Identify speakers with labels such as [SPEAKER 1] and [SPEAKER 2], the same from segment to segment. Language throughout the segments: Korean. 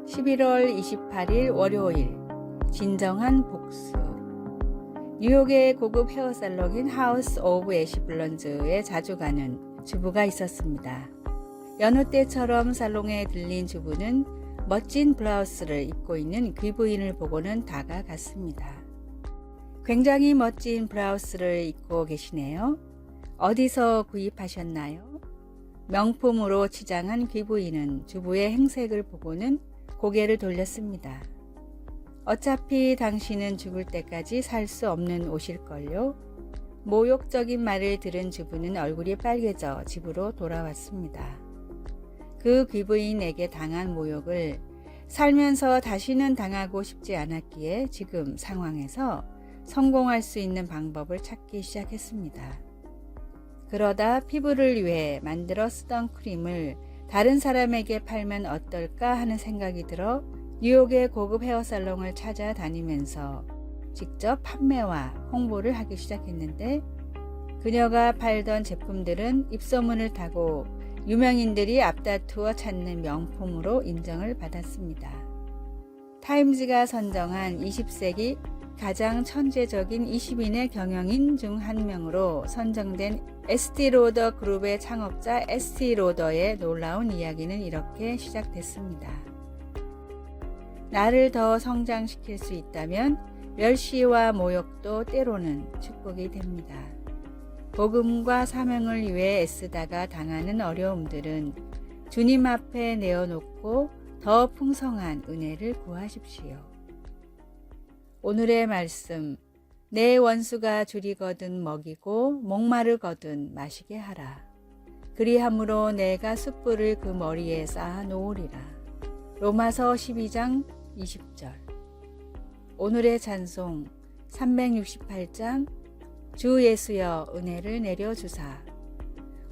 [SPEAKER 1] 11월 28일 월요일 진정한 복수. 뉴욕의 고급 헤어살롱인 하우스 오브 애쉬블론즈에 자주 가는 주부가 있었습니다. 여느 때처럼 살롱에 들린 주부는 멋진 블라우스를 입고 있는 귀부인을 보고는 다가갔습니다. 굉장히 멋진 블라우스를 입고 계시네요. 어디서 구입하셨나요? 명품으로 치장한 귀부인은 주부의 행색을 보고는 고개를 돌렸습니다. 어차피 당신은 죽을 때까지 살 수 없는 옷일걸요? 모욕적인 말을 들은 주부는 얼굴이 빨개져 집으로 돌아왔습니다. 그 귀부인에게 당한 모욕을 살면서 다시는 당하고 싶지 않았기에 지금 상황에서 성공할 수 있는 방법을 찾기 시작했습니다. 그러다 피부를 위해 만들어 쓰던 크림을 다른 사람에게 팔면 어떨까 하는 생각이 들어 뉴욕의 고급 헤어살롱을 찾아다니면서 직접 판매와 홍보를 하기 시작했는데, 그녀가 팔던 제품들은 입소문을 타고 유명인들이 앞다투어 찾는 명품으로 인정을 받았습니다. 타임즈가 선정한 20세기 가장 천재적인 20인의 경영인 중 한 명으로 선정된 에스티 로더 그룹의 창업자 에스티 로더의 놀라운 이야기는 이렇게 시작됐습니다. 나를 더 성장시킬 수 있다면 멸시와 모욕도 때로는 축복이 됩니다. 복음과 사명을 위해 애쓰다가 당하는 어려움들은 주님 앞에 내어놓고 더 풍성한 은혜를 구하십시오. 오늘의 말씀, 내 원수가 줄이거든 먹이고 목마르거든 마시게 하라. 그리함으로 내가 숯불을 그 머리에 쌓아 놓으리라. 로마서 12장 20절. 오늘의 찬송 368장 주 예수여 은혜를 내려주사.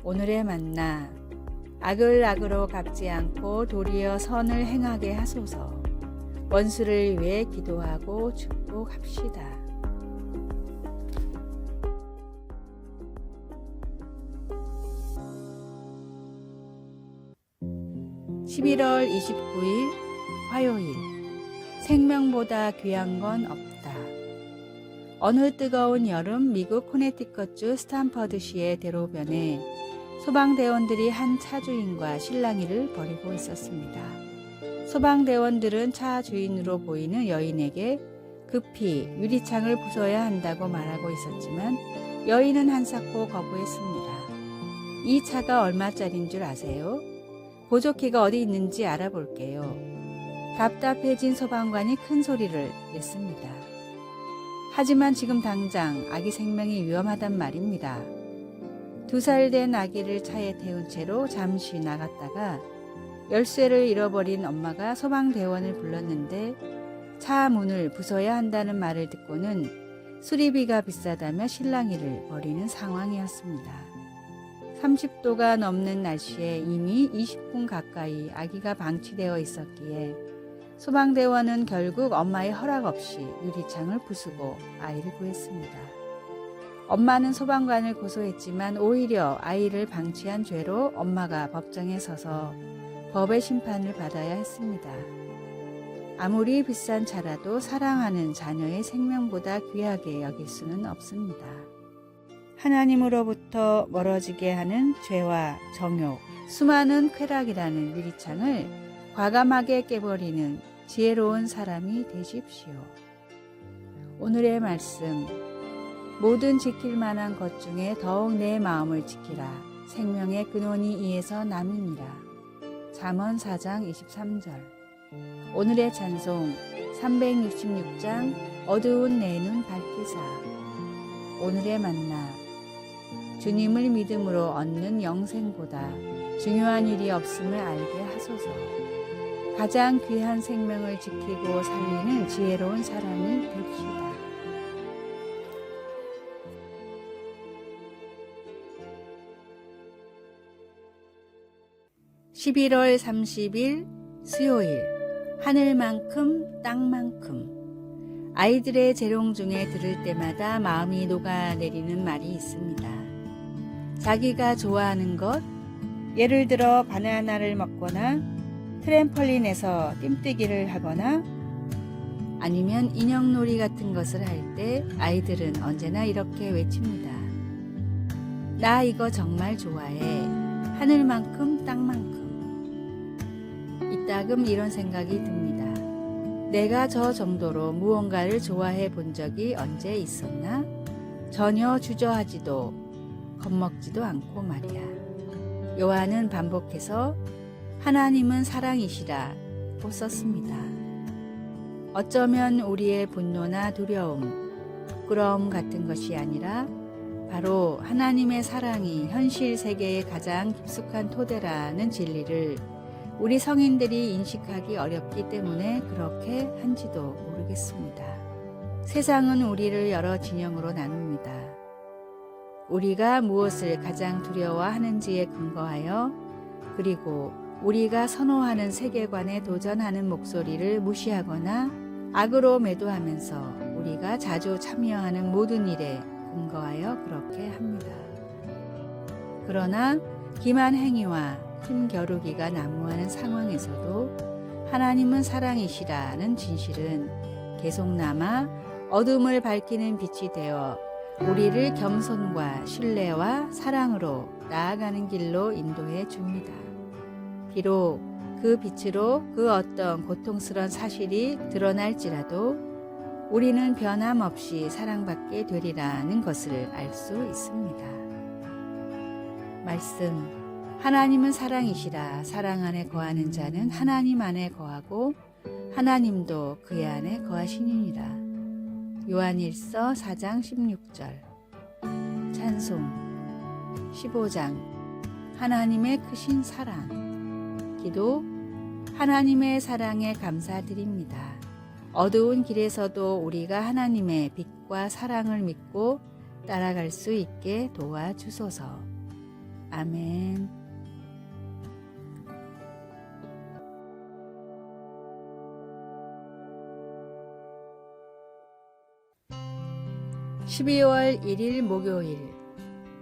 [SPEAKER 1] 오늘의 만나 악을 악으로 갚지 않고 도리어 선을 행하게 하소서. 원수를 위해 기도하고 축복합시다. (11월 29일) 화요일. 생명보다 귀한 건 없다. 어느 뜨거운 여름 미국 코네티컷주 스탠퍼드시의 대로변에 소방대원들이 한 차주인과 실랑이를 벌이고 있었습니다. 소방대원들은 차 주인으로 보이는 여인에게 급히 유리창을 부숴야 한다고 말하고 있었지만 여인은 한사코 거부했습니다. 이 차가 얼마짜린 줄 아세요? 보조키가 어디 있는지 알아볼게요. 답답해진 소방관이 큰 소리를 냈습니다. 하지만 지금 당장 아기 생명이 위험하단 말입니다. 2살 된 아기를 차에 태운 채로 잠시 나갔다가 열쇠를 잃어버린 엄마가 소방대원을 불렀는데 차 문을 부숴야 한다는 말을 듣고는 수리비가 비싸다며 실랑이를 벌이는 상황이었습니다. 30도가 넘는 날씨에 이미 20분 가까이 아기가 방치되어 있었기에 소방대원은 결국 엄마의 허락 없이 유리창을 부수고 아이를 구했습니다. 엄마는 소방관을 고소했지만 오히려 아이를 방치한 죄로 엄마가 법정에 서서 법의 심판을 받아야 했습니다. 아무리 비싼 차라도 사랑하는 자녀의 생명보다 귀하게 여길 수는 없습니다. 하나님으로부터 멀어지게 하는 죄와 정욕, 수많은 쾌락이라는 유리창을 과감하게 깨버리는 지혜로운 사람이 되십시오. 오늘의 말씀, 모든 지킬 만한 것 중에 더욱 내 마음을 지키라. 생명의 근원이 이에서 남이니라. 잠언 4장 23절. 오늘의 찬송 366장 어두운 내 눈 밝히사. 오늘의 만나 주님을 믿음으로 얻는 영생보다 중요한 일이 없음을 알게 하소서. 가장 귀한 생명을 지키고 살리는 지혜로운 사람이 됩시다. (11월 30일) 수요일. 하늘만큼 땅만큼. 아이들의 재롱 중에 들을 때마다 마음이 녹아내리는 말이 있습니다. 자기가 좋아하는 것, 예를 들어 바나나를 먹거나 트램펄린에서 띰뛰기를 하거나 아니면 인형놀이 같은 것을 할 때 아이들은 언제나 이렇게 외칩니다. 나 이거 정말 좋아해. 하늘만큼 땅만큼. 이따금 이런 생각이 듭니다. 내가 저 정도로 무언가를 좋아해 본 적이 언제 있었나? 전혀 주저하지도 겁먹지도 않고 말이야. 요한은 반복해서 하나님은 사랑이시라고 썼습니다. 어쩌면 우리의 분노나 두려움, 부끄러움 같은 것이 아니라 바로 하나님의 사랑이 현실 세계의 가장 깊숙한 토대라는 진리를 우리 성인들이 인식하기 어렵기 때문에 그렇게 한지도 모르겠습니다. 세상은 우리를 여러 진영으로 나눕니다. 우리가 무엇을 가장 두려워하는지에 근거하여 그리고 우리가 선호하는 세계관에 도전하는 목소리를 무시하거나 악으로 매도하면서 우리가 자주 참여하는 모든 일에 근거하여 그렇게 합니다. 그러나 기만 행위와 힘겨루기가 난무하는 상황에서도 하나님은 사랑이시라는 진실은 계속 남아 어둠을 밝히는 빛이 되어 우리를 겸손과 신뢰와 사랑으로 나아가는 길로 인도해 줍니다. 비록 그 빛으로 그 어떤 고통스러운 사실이 드러날지라도 우리는 변함없이 사랑받게 되리라는 것을 알 수 있습니다. 말씀, 하나님은 사랑이시라. 사랑 안에 거하는 자는 하나님 안에 거하고 하나님도 그의 안에 거하시니라. 요한일서 4장 16절. 찬송 15장 하나님의 크신 사랑. 기도, 하나님의 사랑에 감사드립니다. 어두운 길에서도 우리가 하나님의 빛과 사랑을 믿고 따라갈 수 있게 도와주소서. 아멘. (12월 1일) 목요일.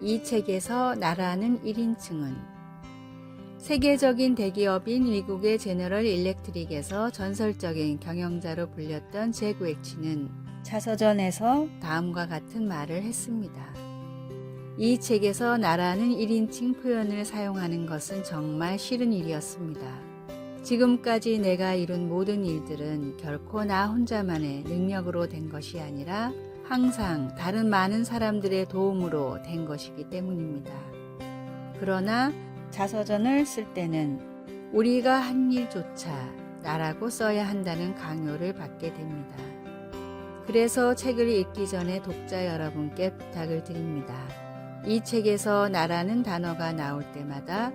[SPEAKER 1] 이 책에서 나라는 1인칭은 세계적인 대기업인 미국의 제너럴 일렉트릭에서 전설적인 경영자로 불렸던 잭 웰치는 자서전에서 다음과 같은 말을 했습니다. 이 책에서 나라는 1인칭 표현을 사용하는 것은 정말 싫은 일이었습니다. 지금까지 내가 이룬 모든 일들은 결코 나 혼자만의 능력으로 된 것이 아니라 항상 다른 많은 사람들의 도움으로 된 것이기 때문입니다. 그러나 자서전을 쓸 때는 우리가 한 일조차 나라고 써야 한다는 강요를 받게 됩니다. 그래서 책을 읽기 전에 독자 여러분께 부탁을 드립니다. 이 책에서 나라는 단어가 나올 때마다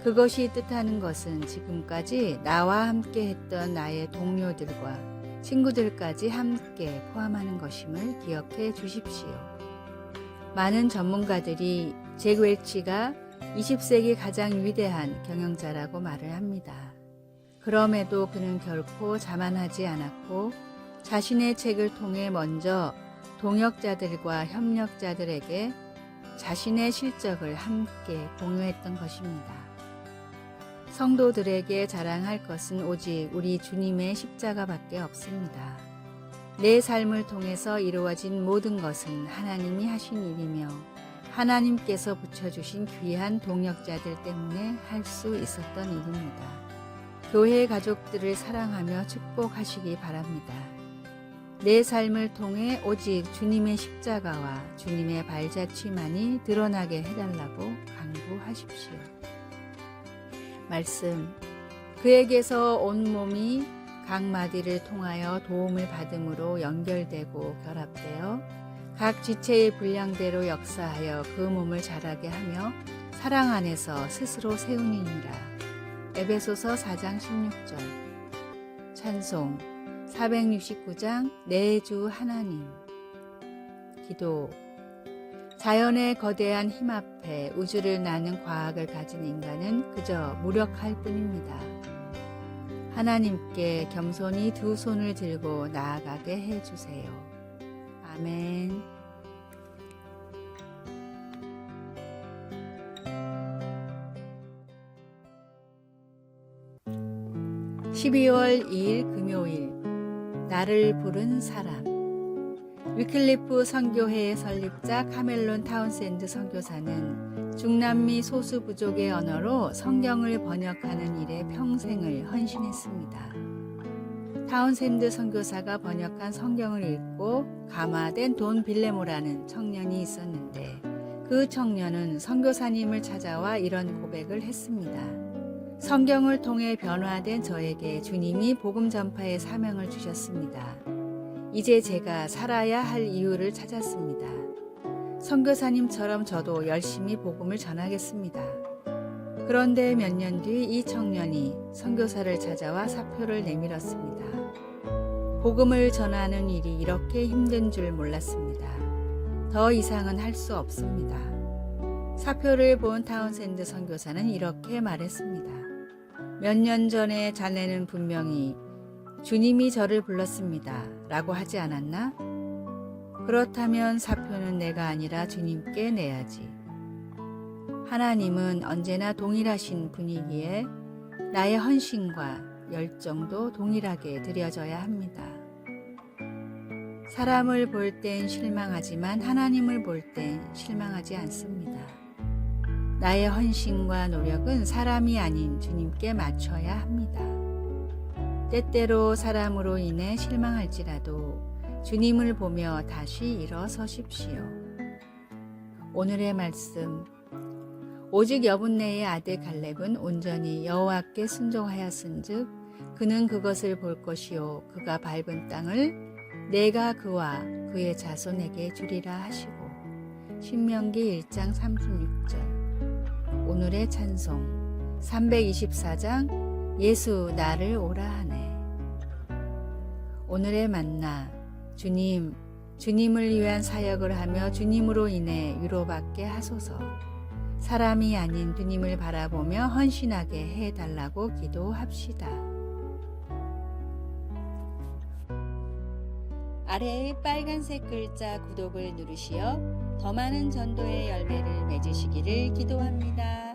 [SPEAKER 1] 그것이 뜻하는 것은 지금까지 나와 함께 했던 나의 동료들과 친구들까지 함께 포함하는 것임을 기억해 주십시오. 많은 전문가들이 잭 웰치가 20세기 가장 위대한 경영자라고 말을 합니다. 그럼에도 그는 결코 자만하지 않았고 자신의 책을 통해 먼저 동역자들과 협력자들에게 자신의 실적을 함께 공유했던 것입니다. 성도들에게 자랑할 것은 오직 우리 주님의 십자가밖에 없습니다. 내 삶을 통해서 이루어진 모든 것은 하나님이 하신 일이며 하나님께서 붙여주신 귀한 동역자들 때문에 할 수 있었던 일입니다. 교회 가족들을 사랑하며 축복하시기 바랍니다. 내 삶을 통해 오직 주님의 십자가와 주님의 발자취만이 드러나게 해달라고 간구하십시오. 말씀, 그에게서 온몸이 각 마디를 통하여 도움을 받음으로 연결되고 결합되어 각 지체의 분량대로 역사하여 그 몸을 자라게 하며 사랑 안에서 스스로 세우니라. 에베소서 4장 16절. 찬송 469장 내 주 하나님. 기도, 자연의 거대한 힘 앞에 우주를 나는 과학을 가진 인간은 그저 무력할 뿐입니다. 하나님께 겸손히 두 손을 들고 나아가게 해주세요. 아멘. 12월 2일 금요일, 나를 부른 사람. 위클리프 선교회의 설립자 카멜론 타운센드 선교사는 중남미 소수 부족의 언어로 성경을 번역하는 일에 평생을 헌신했습니다. 타운센드 선교사가 번역한 성경을 읽고 감화된 돈 빌레모라는 청년이 있었는데, 그 청년은 선교사님을 찾아와 이런 고백을 했습니다. 성경을 통해 변화된 저에게 주님이 복음 전파의 사명을 주셨습니다. 이제 제가 살아야 할 이유를 찾았습니다. 선교사님처럼 저도 열심히 복음을 전하겠습니다. 그런데 몇 년 뒤 이 청년이 선교사를 찾아와 사표를 내밀었습니다. 복음을 전하는 일이 이렇게 힘든 줄 몰랐습니다. 더 이상은 할 수 없습니다. 사표를 본 타운센드 선교사는 이렇게 말했습니다. 몇 년 전에 자네는 분명히 주님이 저를 불렀습니다 라고 하지 않았나? 그렇다면 사표는 내가 아니라 주님께 내야지. 하나님은 언제나 동일하신 분이기에 나의 헌신과 열정도 동일하게 드려져야 합니다. 사람을 볼 땐 실망하지만 하나님을 볼 땐 실망하지 않습니다. 나의 헌신과 노력은 사람이 아닌 주님께 맞춰야 합니다. 때때로 사람으로 인해 실망할지라도 주님을 보며 다시 일어서십시오. 오늘의 말씀. 오직 여분네의 아들 갈렙은 온전히 여호와께 순종하였은즉 그는 그것을 볼 것이요 그가 밟은 땅을 내가 그와 그의 자손에게 주리라 하시고. 신명기 1장 36절. 오늘의 찬송 324장 예수 나를 오라 하네. 오늘의 만나. 주님을 위한 사역을 하며 주님으로 인해 위로받게 하소서. 사람이 아닌 주님을 바라보며 헌신하게 해달라고 기도합시다. 아래의 빨간색 글자 구독을 누르시어 더 많은 전도의 열매를 맺으시기를 기도합니다.